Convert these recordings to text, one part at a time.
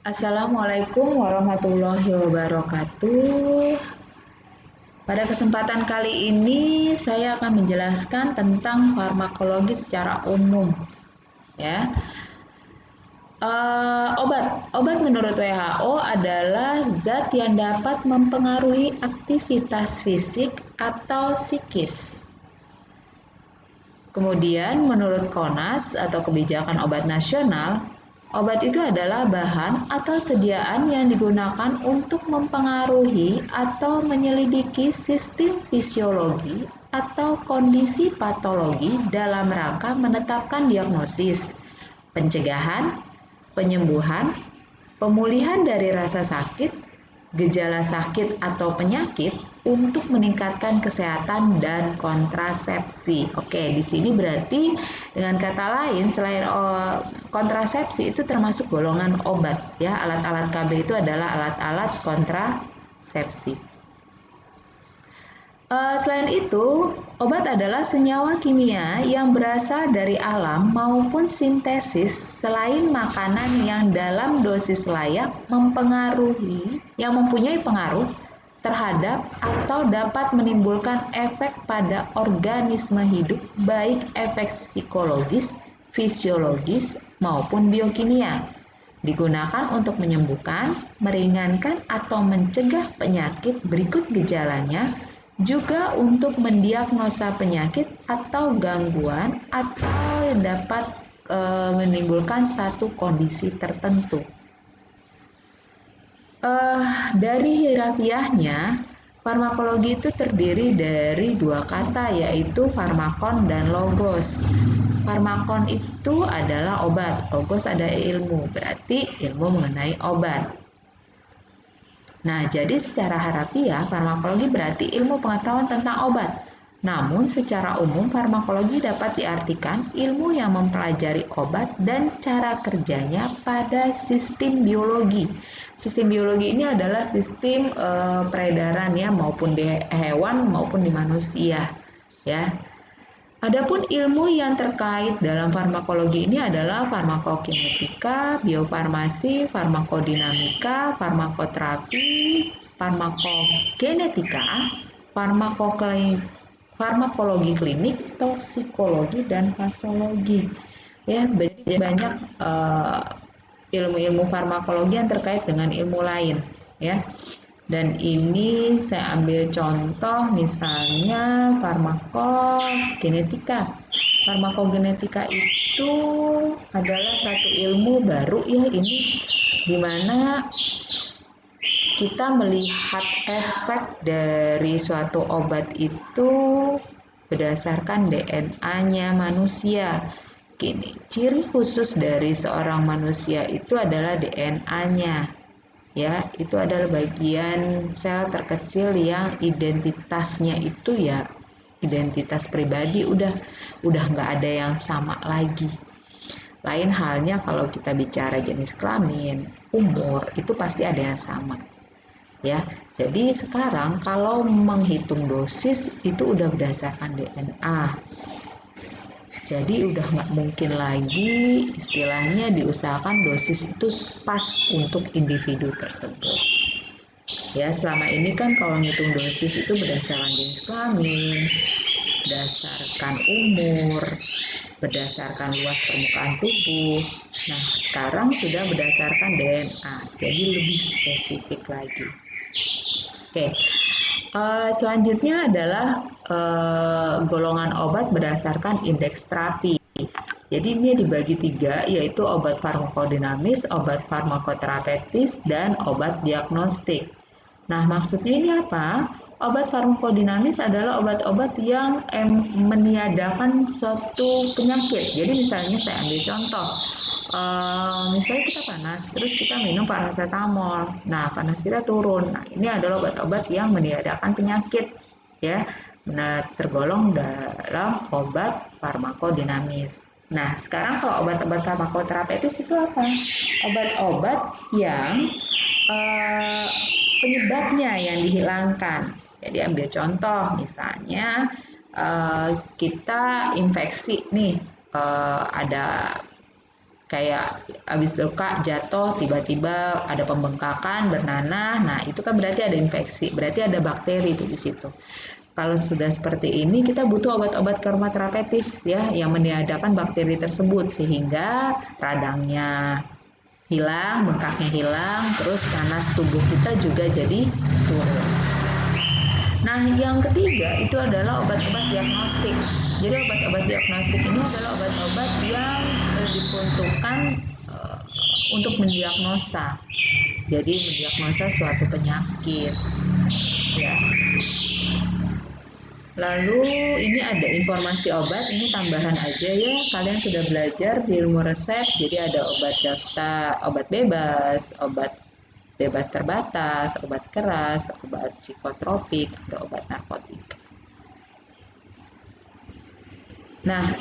Assalamualaikum warahmatullahi wabarakatuh. Pada kesempatan kali ini saya akan menjelaskan tentang farmakologi secara umum. Ya, obat menurut WHO adalah zat yang dapat mempengaruhi aktivitas fisik atau psikis. Kemudian menurut KONAS atau Kebijakan Obat Nasional, obat itu adalah bahan atau sediaan yang digunakan untuk mempengaruhi atau menyelidiki sistem fisiologi atau kondisi patologi dalam rangka menetapkan diagnosis, pencegahan, penyembuhan, pemulihan dari rasa sakit, gejala sakit atau penyakit untuk meningkatkan kesehatan dan kontrasepsi. Oke, di sini berarti dengan kata lain selain kontrasepsi itu termasuk golongan obat ya. Alat-alat KB itu adalah alat-alat kontrasepsi. Selain itu, obat adalah senyawa kimia yang berasal dari alam maupun sintesis selain makanan yang dalam dosis layak mempunyai pengaruh terhadap atau dapat menimbulkan efek pada organisme hidup, baik efek psikologis, fisiologis, maupun biokimia. Digunakan untuk menyembuhkan, meringankan, atau mencegah penyakit berikut gejalanya, juga untuk mendiagnosa penyakit atau gangguan atau dapat menimbulkan satu kondisi tertentu. Dari hierarkiahnya, farmakologi itu terdiri dari dua kata, yaitu farmakon dan logos. Farmakon itu adalah obat, logos ada ilmu, berarti ilmu mengenai obat. Nah, jadi secara harafiah, farmakologi berarti ilmu pengetahuan tentang obat. Namun, secara umum, farmakologi dapat diartikan ilmu yang mempelajari obat dan cara kerjanya pada sistem biologi. Sistem biologi ini adalah sistem peredaran ya, maupun di hewan maupun di manusia. Ya. Adapun ilmu yang terkait dalam farmakologi ini adalah farmakokinetika, biofarmasi, farmakodinamika, farmakoterapi, farmakogenetika, farmakologi klinik, toksikologi, dan fasologi. Ya, banyak ilmu-ilmu farmakologi yang terkait dengan ilmu lain, ya. Dan ini saya ambil contoh misalnya farmakogenetika. Farmakogenetika itu adalah satu ilmu baru ya ini, di mana kita melihat efek dari suatu obat itu berdasarkan DNA-nya manusia. Gini, ciri khusus dari seorang manusia itu adalah DNA-nya. Ya, itu adalah bagian sel terkecil yang identitasnya itu ya identitas pribadi, udah nggak ada yang sama lagi. Lain halnya kalau kita bicara jenis kelamin, umur, itu pasti ada yang sama. Ya, jadi sekarang kalau menghitung dosis itu udah berdasarkan DNA. Jadi udah nggak mungkin lagi istilahnya diusahakan dosis itu pas untuk individu tersebut. Ya, selama ini kan kalau ngitung dosis itu berdasarkan jenis kelamin, berdasarkan umur, berdasarkan luas permukaan tubuh. Nah, sekarang sudah berdasarkan DNA, jadi lebih spesifik lagi. Oke. Selanjutnya adalah golongan obat berdasarkan indeks terapi. Jadi ini dibagi tiga, yaitu obat farmakodinamis, obat farmakoterapeutis, dan obat diagnostik. Nah, maksudnya ini apa? Obat farmakodinamis adalah obat-obat yang meniadakan suatu penyakit. Jadi misalnya saya ambil contoh, misalnya kita panas, terus kita minum paracetamol. Nah, panas kita turun. Nah, ini adalah obat-obat yang meniadakan penyakit, ya. Nah, tergolong dalam obat farmakodinamis. Nah, sekarang kalau obat-obat farmakoterapeutis itu apa? Obat-obat yang penyebabnya yang dihilangkan. Jadi ambil contoh, misalnya kita infeksi nih, ada kayak habis luka jatuh tiba-tiba ada pembengkakan bernanah, nah itu kan berarti ada infeksi, berarti ada bakteri itu di situ. Kalau sudah seperti ini kita butuh obat-obat keromoterapeutis ya yang meniadakan bakteri tersebut sehingga radangnya hilang, bengkaknya hilang, terus panas tubuh kita juga jadi turun. Nah, yang ketiga itu adalah obat-obat diagnostik. Jadi obat-obat diagnostik ini adalah obat-obat yang diperuntukkan untuk mendiagnosa. Jadi mendiagnosa suatu penyakit. Ya. Lalu ini ada informasi obat, ini tambahan aja ya. Kalian sudah belajar di ilmu resep, jadi ada obat daftar, obat bebas terbatas, obat keras, obat psikotropik, ada obat narkotik. Nah,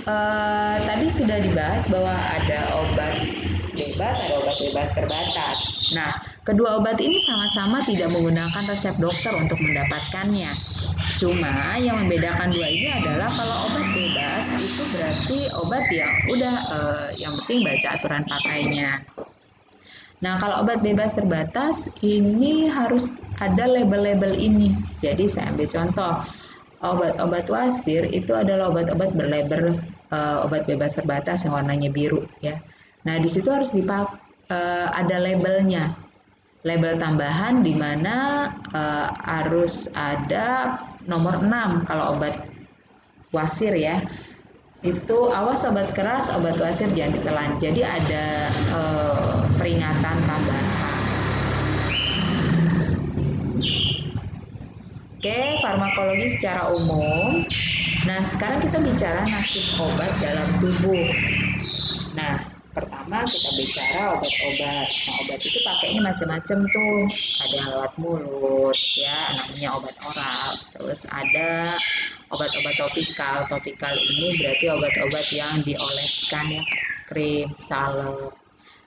tadi sudah dibahas bahwa ada obat bebas, ada obat bebas terbatas. Nah, kedua obat ini sama-sama tidak menggunakan resep dokter untuk mendapatkannya. Cuma yang membedakan dua ini adalah kalau obat bebas itu berarti obat yang udah yang penting baca aturan pakainya. Nah, kalau obat bebas terbatas ini harus ada label-label ini. Jadi saya ambil contoh, obat-obat wasir itu adalah obat-obat berlabel obat bebas terbatas yang warnanya biru ya. Nah, di situ harus ada labelnya. Label tambahan di mana harus ada nomor 6 kalau obat wasir ya. Itu awas obat keras, obat wasir jangan ditelan. Jadi ada peringatan tambahan. Oke, farmakologi secara umum. Nah, sekarang kita bicara nasib obat dalam tubuh. Nah, pertama kita bicara obat-obat. Nah, obat itu pakainya macam-macam tuh. Ada yang lewat mulut, ya, namanya obat oral. Terus ada obat-obat topikal. Topikal ini berarti obat-obat yang dioleskan ya, krim, salep.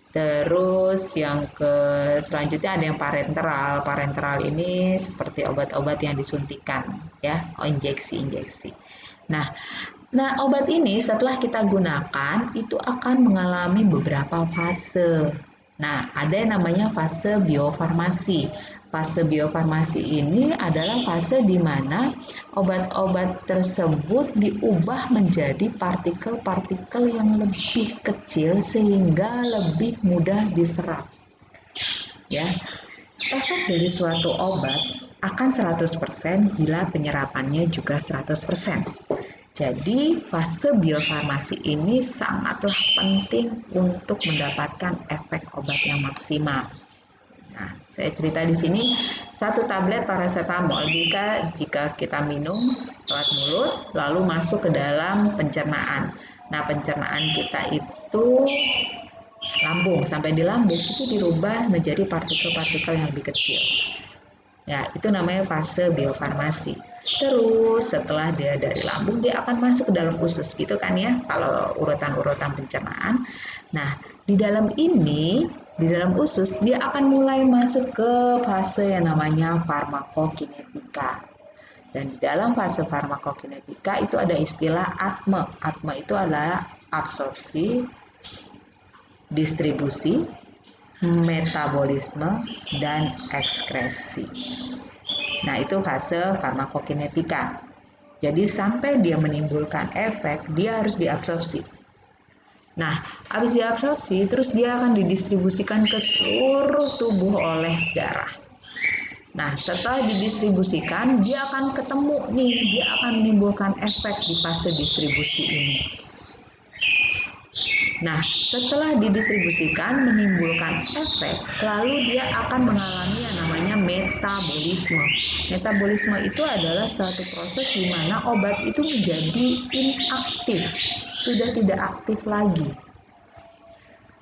Terus yang selanjutnya ada yang parenteral. Parenteral ini seperti obat-obat yang disuntikan, ya, injeksi-injeksi. Nah, obat ini setelah kita gunakan itu akan mengalami beberapa fase. Nah, ada yang namanya fase biofarmasi. Fase biofarmasi ini adalah fase di mana obat-obat tersebut diubah menjadi partikel-partikel yang lebih kecil sehingga lebih mudah diserap. Ya. Efek dari suatu obat akan 100% bila penyerapannya juga 100%. Jadi fase biofarmasi ini sangatlah penting untuk mendapatkan efek obat yang maksimal. Nah, saya cerita di sini, satu tablet paracetamol jika kita minum lewat mulut lalu masuk ke dalam pencernaan. Nah, pencernaan kita itu lambung, sampai di lambung itu dirubah menjadi partikel-partikel yang lebih kecil. Ya, itu namanya fase biofarmasi. Terus setelah dia dari lambung dia akan masuk ke dalam usus gitu kan ya, kalau urutan-urutan pencernaan. Nah, di dalam usus dia akan mulai masuk ke fase yang namanya farmakokinetika. Dan di dalam fase farmakokinetika itu ada istilah ATME. ATME itu adalah absorpsi, distribusi, metabolisme, dan ekskresi. Nah, itu fase farmakokinetika. Jadi sampai dia menimbulkan efek, dia harus diabsorpsi. Nah, habis diabsorpsi, terus dia akan didistribusikan ke seluruh tubuh oleh darah. Nah, setelah didistribusikan, dia akan ketemu nih, dia akan menimbulkan efek di fase distribusi ini. Nah, setelah didistribusikan menimbulkan efek, lalu dia akan mengalami yang namanya metabolisme. Metabolisme itu adalah suatu proses di mana obat itu menjadi inaktif, sudah tidak aktif lagi.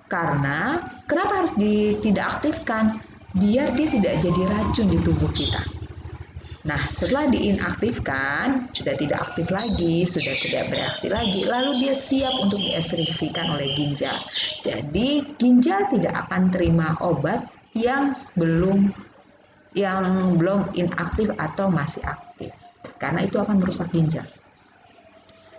Karena kenapa harus tidak aktifkan? Biar dia tidak jadi racun di tubuh kita. Nah, setelah diinaktifkan, sudah tidak aktif lagi, sudah tidak bereaksi lagi, lalu dia siap untuk dieskresikan oleh ginjal. Jadi, ginjal tidak akan terima obat yang belum inaktif atau masih aktif, karena itu akan merusak ginjal.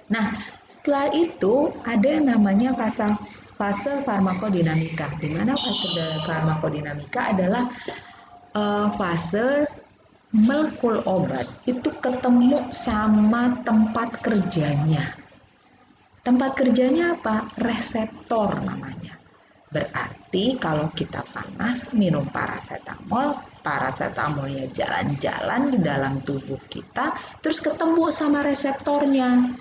Nah, setelah itu ada yang namanya fase farmakodinamika, di mana fase farmakodinamika adalah fase molekul obat itu ketemu sama tempat kerjanya. Tempat kerjanya apa? Reseptor namanya. Berarti kalau kita panas minum paracetamol, paracetamolnya jalan-jalan di dalam tubuh kita, terus ketemu sama reseptornya.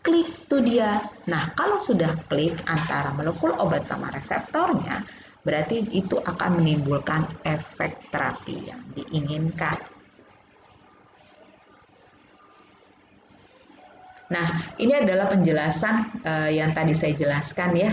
Klik tuh dia. Nah, kalau sudah klik antara molekul obat sama reseptornya, berarti itu akan menimbulkan efek terapi yang diinginkan. Nah, ini adalah penjelasan yang tadi saya jelaskan ya.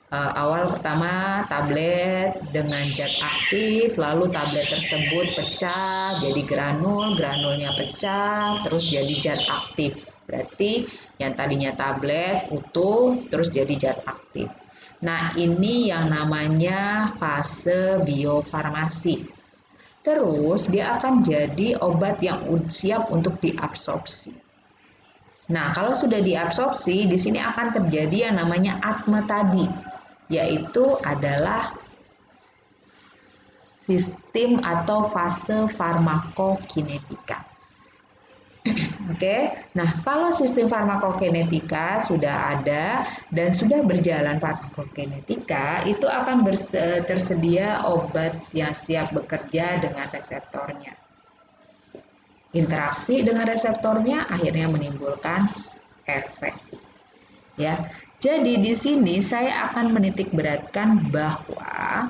Awal pertama tablet dengan zat aktif, lalu tablet tersebut pecah jadi granul, granulnya pecah, terus jadi zat aktif. Berarti yang tadinya tablet utuh, terus jadi zat aktif. Nah, ini yang namanya fase biofarmasi. Terus dia akan jadi obat yang siap untuk diabsorpsi. Nah, kalau sudah diabsorpsi, di sini akan terjadi yang namanya ATME tadi, yaitu adalah sistem atau fase farmakokinetika. Oke, nah kalau sistem farmakokinetika sudah ada dan sudah berjalan farmakokinetika, itu akan tersedia obat yang siap bekerja dengan reseptornya. Interaksi dengan reseptornya akhirnya menimbulkan efek. Ya, jadi di sini saya akan menitik beratkan bahwa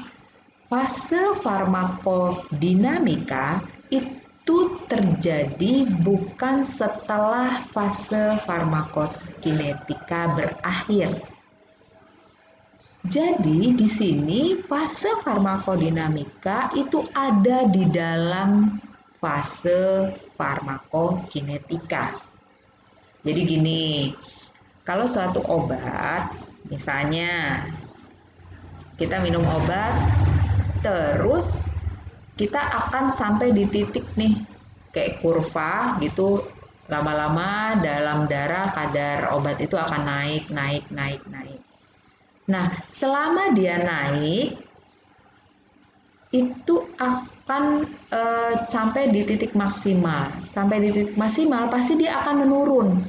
fase farmakodinamika itu terjadi bukan setelah fase farmakokinetika berakhir. Jadi di sini fase farmakodinamika itu ada di dalam fase farmakokinetika. Jadi gini, kalau suatu obat, misalnya kita minum obat, terus kita akan sampai di titik nih, kayak kurva gitu, lama-lama dalam darah kadar obat itu akan naik. Nah, selama dia naik, itu akan sampai di titik maksimal. Sampai di titik maksimal pasti dia akan menurun.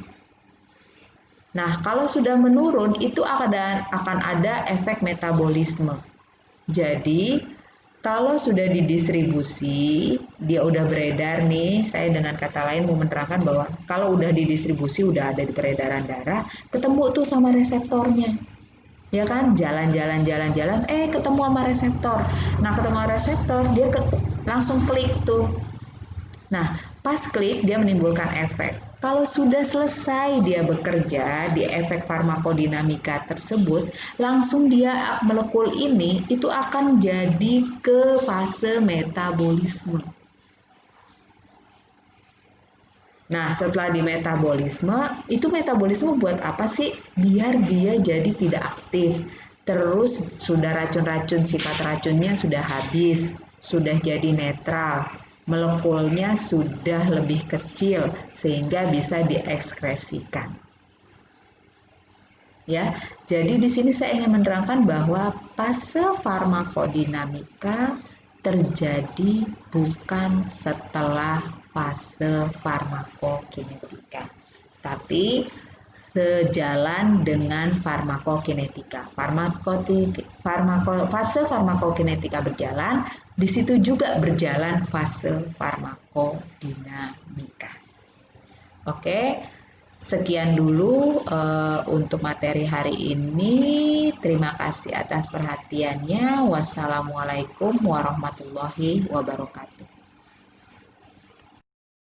Nah, kalau sudah menurun itu akan ada efek metabolisme. Jadi, kalau sudah didistribusi, dia udah beredar nih, saya dengan kata lain mau menerangkan bahwa kalau udah didistribusi, udah ada di peredaran darah, ketemu tuh sama reseptornya. Ya kan, jalan-jalan, ketemu sama reseptor. Nah, ketemu sama reseptor, dia langsung klik tuh. Nah, pas klik dia menimbulkan efek. Kalau sudah selesai dia bekerja di efek farmakodinamika tersebut, langsung dia molekul ini itu akan jadi ke fase metabolisme. Nah, setelah di metabolisme, itu metabolisme buat apa sih? Biar dia jadi tidak aktif. Terus sudah racun-racun, sifat racunnya sudah habis, sudah jadi netral. Molekulnya sudah lebih kecil sehingga bisa diekskresikan. Ya, jadi di sini saya ingin menerangkan bahwa fase farmakodinamika terjadi bukan setelah fase farmakokinetika, tapi sejalan dengan farmakokinetika. Fase farmakokinetika berjalan, di situ juga berjalan fase farmakodinamika. Oke, sekian dulu untuk materi hari ini. Terima kasih atas perhatiannya. Wassalamualaikum warahmatullahi wabarakatuh.